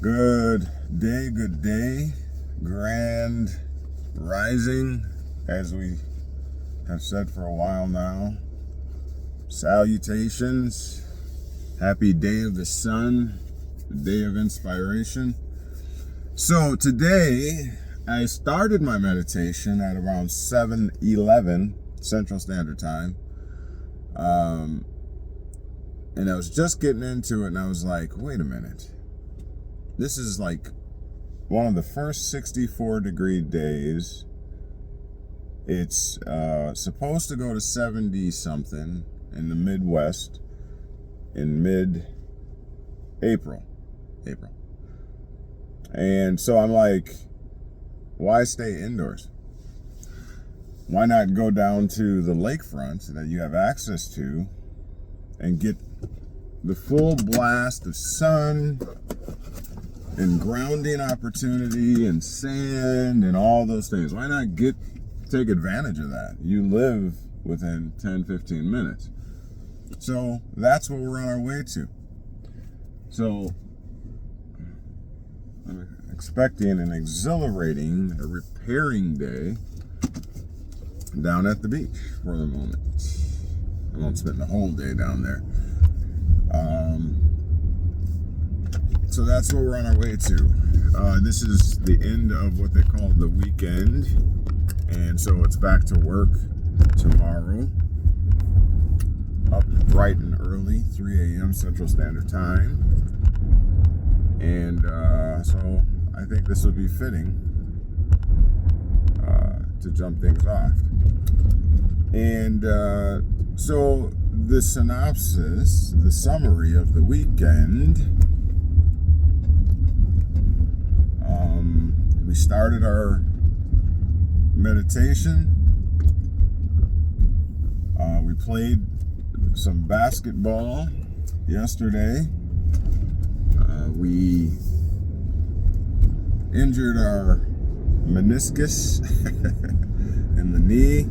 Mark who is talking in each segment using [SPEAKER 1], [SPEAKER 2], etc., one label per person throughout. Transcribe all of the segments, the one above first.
[SPEAKER 1] Good day, grand rising, as we have said for a while now. Salutations, happy day of the sun, day of inspiration. So today, I started my meditation at around 7:11 Central Standard Time. And I was just getting into it, and I was like, wait a minute. This is like one of the first 64-degree days. It's supposed to go to 70-something in the Midwest in mid-April. And so I'm like, why stay indoors? Why not go down to the lakefront that you have access to and get the full blast of sun and grounding opportunity and sand and all those things? Why not take advantage of that? You live within 10-15 minutes. So that's what we're on our way to. So I'm expecting an exhilarating, a repairing day down at the beach for the moment. I won't spend the whole day down there. So that's what we're on our way to. This is the end of what they call the weekend, and so it's back to work tomorrow, up bright and early, 3 a.m. Central Standard Time. And so I think this would be fitting to jump things off. And so the synopsis, the summary of the weekend, we started our meditation. We played some basketball yesterday. We injured our meniscus in the knee,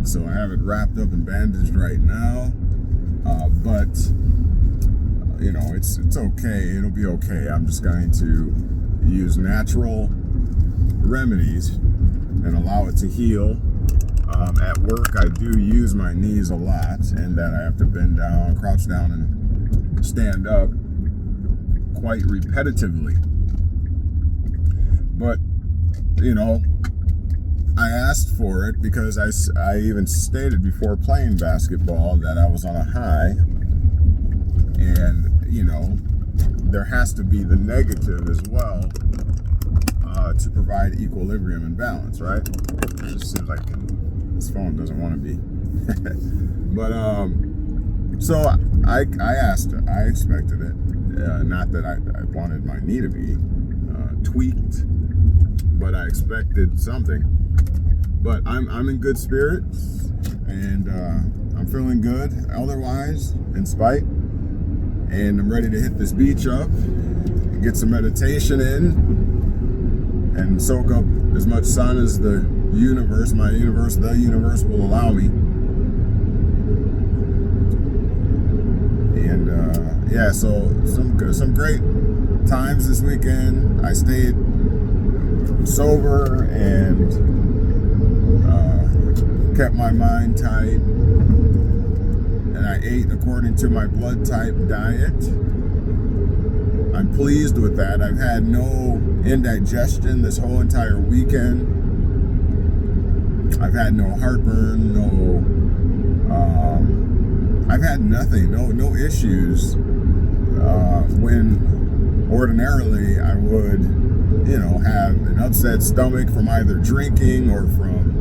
[SPEAKER 1] so I have it wrapped up and bandaged right now. But you know, it's okay. It'll be okay. I'm just going to use natural remedies and allow it to heal. At work, I do use my knees a lot, and that I have to bend down, crouch down, and stand up quite repetitively. But, you know, I asked for it because I even stated before playing basketball that I was on a high, and, you know, there has to be the negative as well to provide equilibrium and balance, right? It just seems like this phone doesn't want to be. But so I asked it. I expected it. Not that I wanted my knee to be tweaked, but I expected something. But I'm in good spirits, and I'm feeling good otherwise, in spite. And I'm ready to hit this beach up, get some meditation in, and soak up as much sun as the universe will allow me. And yeah, so some great times this weekend. I stayed sober and kept my mind tight. And I ate according to my blood type diet. I'm pleased with that. I've had no indigestion this whole entire weekend. I've had no heartburn, I've had nothing, no issues. When ordinarily I would, you know, have an upset stomach from either drinking or from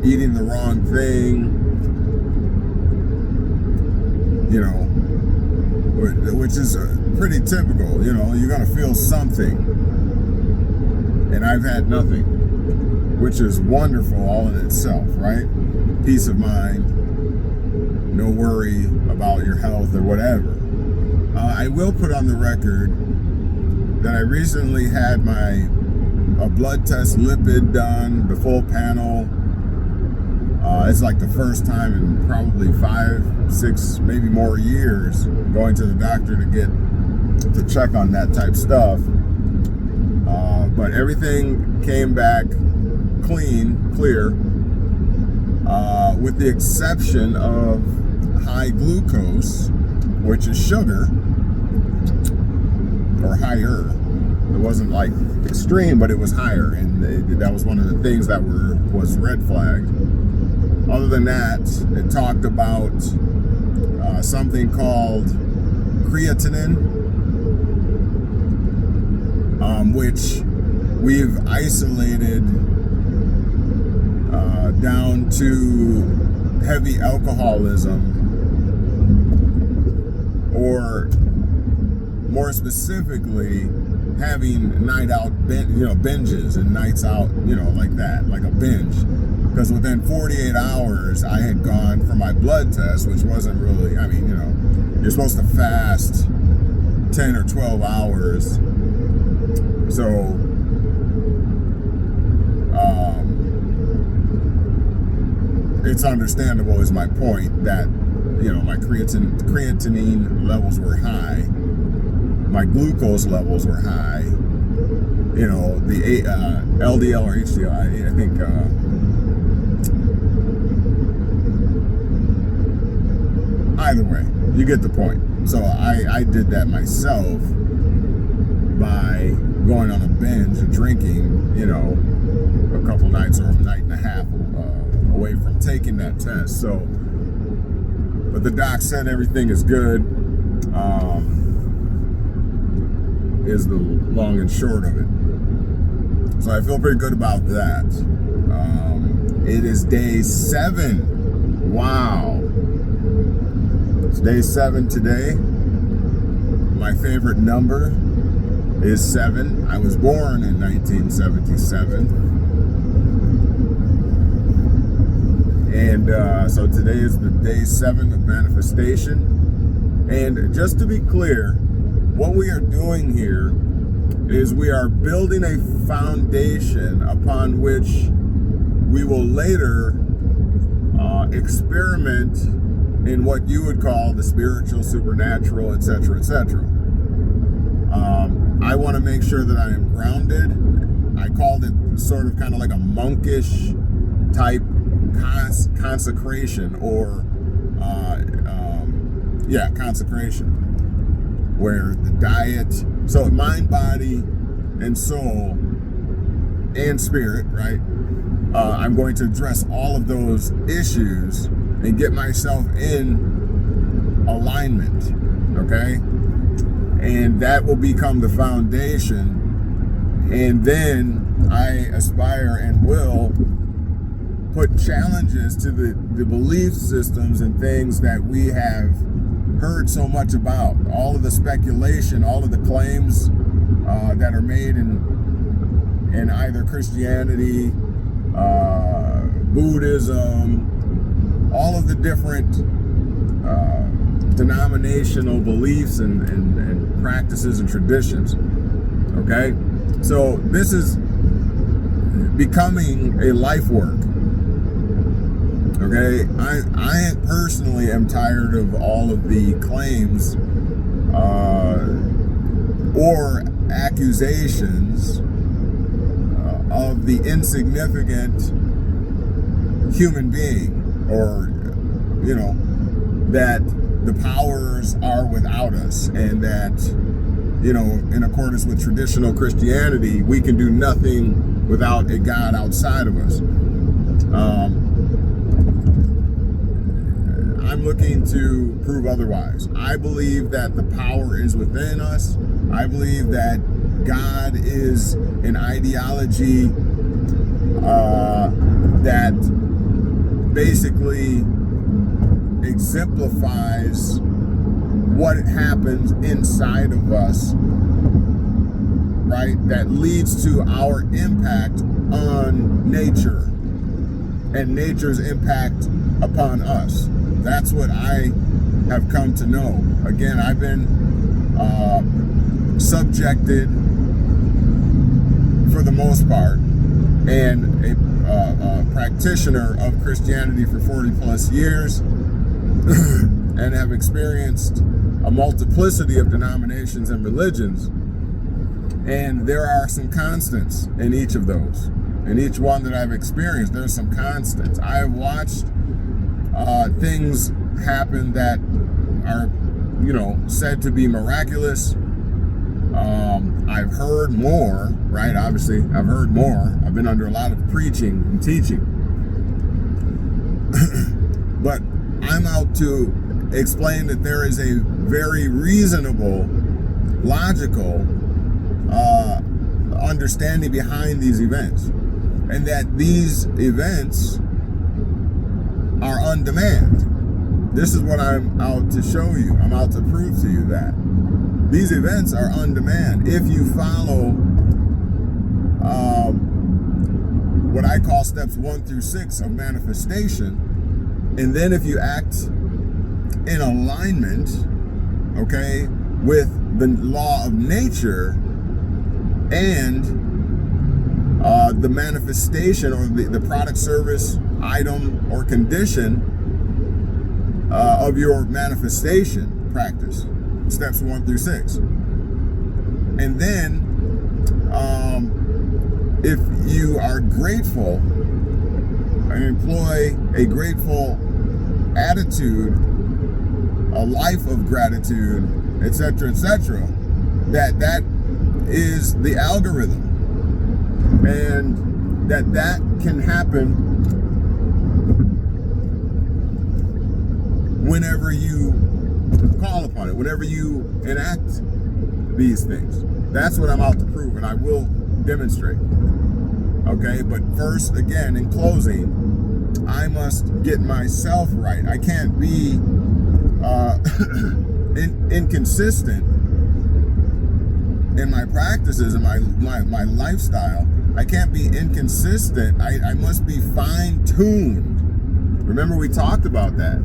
[SPEAKER 1] eating the wrong thing. You know, which is pretty typical. You know, you're gonna feel something, and I've had nothing, which is wonderful all in itself, right? Peace of mind, no worry about your health or whatever. I will put on the record that I recently had a blood test lipid done, the full panel. It's like the first time in probably 5, 6, maybe more years going to the doctor to get to check on that type stuff. But everything came back clear, with the exception of high glucose, which is sugar, or higher. It wasn't like extreme, but it was higher, and that was one of the things that was red flagged. Other than that, it talked about something called creatinine, which we've isolated down to heavy alcoholism, or more specifically, having night out, binges and nights out, like that, like a binge. Because within 48 hours, I had gone for my blood test, which wasn't really, you're supposed to fast 10 or 12 hours. So, it's understandable, is my point, that, my creatinine levels were high. My glucose levels were high. The LDL or HDL, I think, either way, you get the point. So I did that myself by going on a binge of drinking, a couple nights or a night and a half away from taking that test. So, but the doc said everything is good, is the long and short of it. So I feel pretty good about that. It is day 7. Wow. It's day 7 today. My favorite number is 7. I was born in 1977. And so today is the day 7 of manifestation. And just to be clear, what we are doing here is we are building a foundation upon which we will later experiment in what you would call the spiritual, supernatural, etc., etc. I want to make sure that I am grounded. I called it sort of kind of like a monkish type consecration, or consecration, where the diet, so mind, body, and soul, and spirit, right? I'm going to address all of those issues and get myself in alignment, okay? And that will become the foundation. And then I aspire and will put challenges to the belief systems and things that we have heard so much about. All of the speculation, all of the claims that are made in either Christianity, Buddhism, all of the different denominational beliefs and practices and traditions. Okay? So this is becoming a life work. Okay? I personally am tired of all of the claims or accusations of the insignificant human being, or that the powers are without us, and that in accordance with traditional Christianity, we can do nothing without a God outside of us. I'm looking to prove otherwise. I believe that the power is within us. I believe that God is an ideology that basically exemplifies what happens inside of us, right? That leads to our impact on nature and nature's impact upon us. That's what I have come to know. Again, I've been subjected, for the most part, and a practitioner of Christianity for 40 plus years, and have experienced a multiplicity of denominations and religions, and there are some constants in each of those. In each one that I've experienced, there's some constants. I have watched things happen that are, said to be miraculous. I've heard more, right? Obviously, I've heard more. I've been under a lot of preaching and teaching. But I'm out to explain that there is a very reasonable, logical understanding behind these events. And that these events are on demand. This is what I'm out to show you. I'm out to prove to you that these events are on demand if you follow what I call steps 1 through 6 of manifestation. And then if you act in alignment, okay, with the law of nature and the manifestation or the product, service, item, or condition of your manifestation practice, steps 1 through 6. And then if you are grateful and employ a grateful attitude, a life of gratitude, etc., that is the algorithm. And that can happen whenever you call upon it, whenever you enact these things. That's what I'm out to prove, and I will demonstrate. Okay, but first, again, in closing, I must get myself right. I can't be inconsistent in my practices and my lifestyle. I can't be inconsistent. I must be fine-tuned. Remember, we talked about that.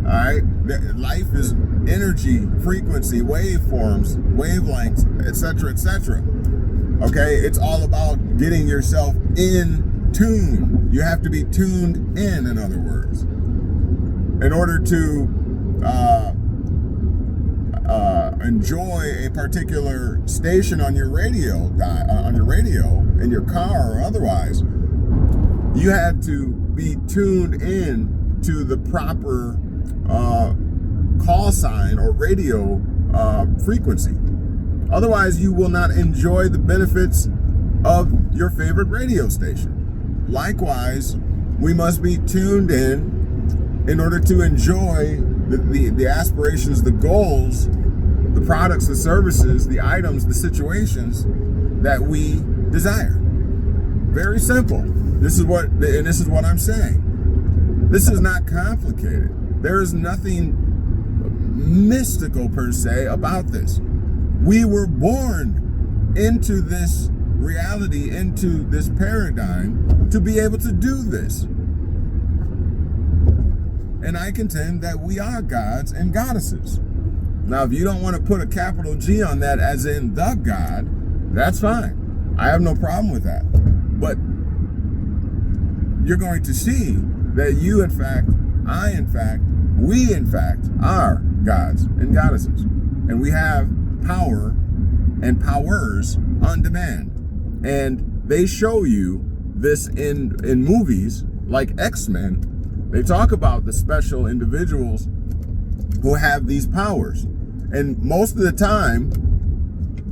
[SPEAKER 1] All right? Life is energy, frequency, waveforms, wavelengths, etc., etc. Okay? It's all about getting yourself in tune. You have to be tuned in other words, in order to enjoy a particular station on your radio, in your car or otherwise. You have to be tuned in to the proper call sign or radio frequency. Otherwise, you will not enjoy the benefits of your favorite radio station. Likewise, we must be tuned in order to enjoy the aspirations, the goals, the products, the services, the items, the situations that we desire. Very simple. This is what I'm saying. This is not complicated. There is nothing mystical per se about this. We were born into this reality, into this paradigm, to be able to do this. And I contend that we are gods and goddesses. Now, if you don't want to put a capital G on that as in the God, that's fine. I have no problem with that. But you're going to see that you, in fact, I, in fact, we, in fact, are gods and goddesses. And we have power and powers on demand. And they show you this in movies like X-Men. They talk about the special individuals who have these powers. And most of the time,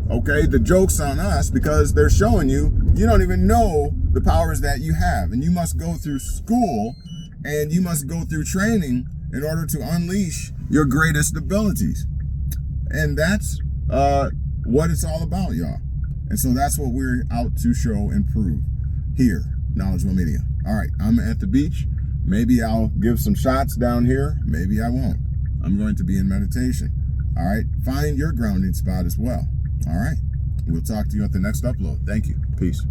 [SPEAKER 1] okay, the joke's on us because they're showing you don't even know the powers that you have. And you must go through school and you must go through training in order to unleash your greatest abilities. And that's what it's all about, y'all. And so that's what we're out to show and prove here, Knowledgeable Media. All right, I'm at the beach. Maybe I'll give some shots down here. Maybe I won't. I'm going to be in meditation. All right, find your grounding spot as well. All right, we'll talk to you at the next upload. Thank you. Peace.